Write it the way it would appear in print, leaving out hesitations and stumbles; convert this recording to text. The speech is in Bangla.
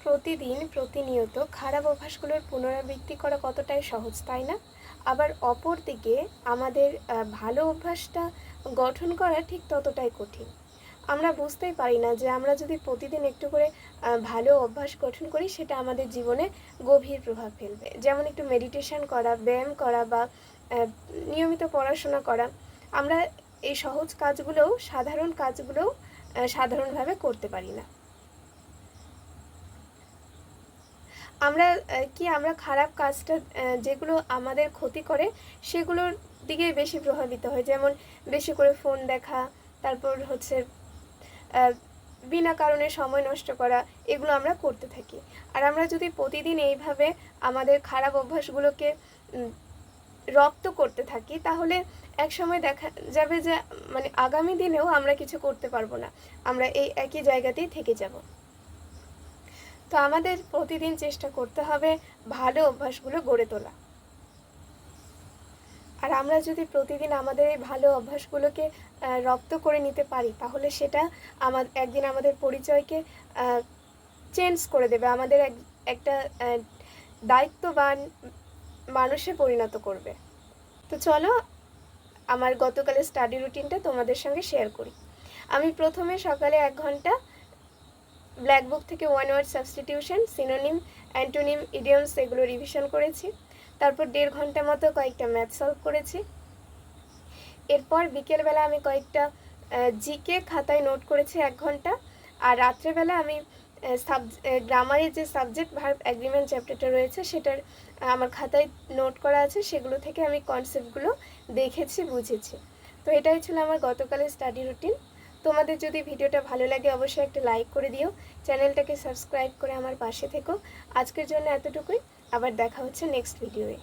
প্রতিদিন প্রতিনিয়ত খারাপ অভ্যাসগুলোর পুনরাবৃত্তি করা কতটাই সহজ, তাই না? আবার অপরদিকে আমাদের ভালো অভ্যাসটা গঠন করা ঠিক ততটাই কঠিন। আমরা বুঝতেই পারি না যে আমরা যদি প্রতিদিন একটু করে ভালো অভ্যাস গঠন করি, সেটা আমাদের জীবনে গভীর প্রভাব ফেলবে। যেমন একটু মেডিটেশন করা, ব্যায়াম করা বা নিয়মিত পড়াশোনা করা। আমরা এই সহজ কাজগুলোও, সাধারণ কাজগুলোও সাধারণভাবে করতে পারি না। আমরা খারাপ কাজটা যেগুলো আমাদের ক্ষতি করে সেগুলোর দিকে বেশি প্রভাবিত হয়। যেমন বেশি করে ফোন দেখা, তারপর হচ্ছে বিনা কারণে সময় নষ্ট করা, এগুলো আমরা করতে থাকি। আর আমরা যদি প্রতিদিন এইভাবে আমাদের খারাপ অভ্যাসগুলোকে রপ্ত করতে থাকি, তাহলে একসময় দেখা যাবে যে মানে আগামী দিনেও আমরা কিছু করতে পারবো না, আমরা এই একই জায়গাতেই থেকে যাব। তো আমাদের প্রতিদিন চেষ্টা করতে হবে ভালো অভ্যাসগুলো গড়ে তোলা। আর আমরা যদি প্রতিদিন আমাদের এই ভালো অভ্যাসগুলোকে রপ্ত করে নিতে পারি, তাহলে সেটা একদিন আমাদের পরিচয়কে চেঞ্জ করে দেবে, আমাদের একটা দায়িত্ববান মানুষে পরিণত করবে। তো চলো আমার গতকালের স্টাডি রুটিনটা তোমাদের সঙ্গে শেয়ার করি। আমি প্রথমে সকালে 1 ঘন্টা ব্ল্যাক বুক থেকে one word substitution, synonym, antonym, idioms এগুলো রিভিশন করেছি। তারপর 1.5 ঘন্টা মতো কয়েকটা ম্যাথ সলভ করেছি। এরপর বিকেলবেলা আমি কয়েকটা জিকে খাতায় নোট করেছি 1 ঘন্টা। আর রাত্রেবেলা আমি গ্রামারের যে সাবজেক্ট ভার্ব অ্যাগ্রিমেন্ট চ্যাপ্টারটা রয়েছে, সেটার আমার খাতায় নোট করা আছে, সেগুলো থেকে আমি কনসেপ্টগুলো দেখেছি, বুঝেছি। তো এটাই ছিল আমার গতকালের স্টাডি রুটিন। তোমাদের যদি ভিডিওটা ভালো লাগে অবশ্যই একটা লাইক করে দিও, চ্যানেলটাকে সাবস্ক্রাইব করে আমার পাশে থেকো। আজকের জন্য এতটুকুই, আবার দেখা হচ্ছে নেক্সট ভিডিওয়ে।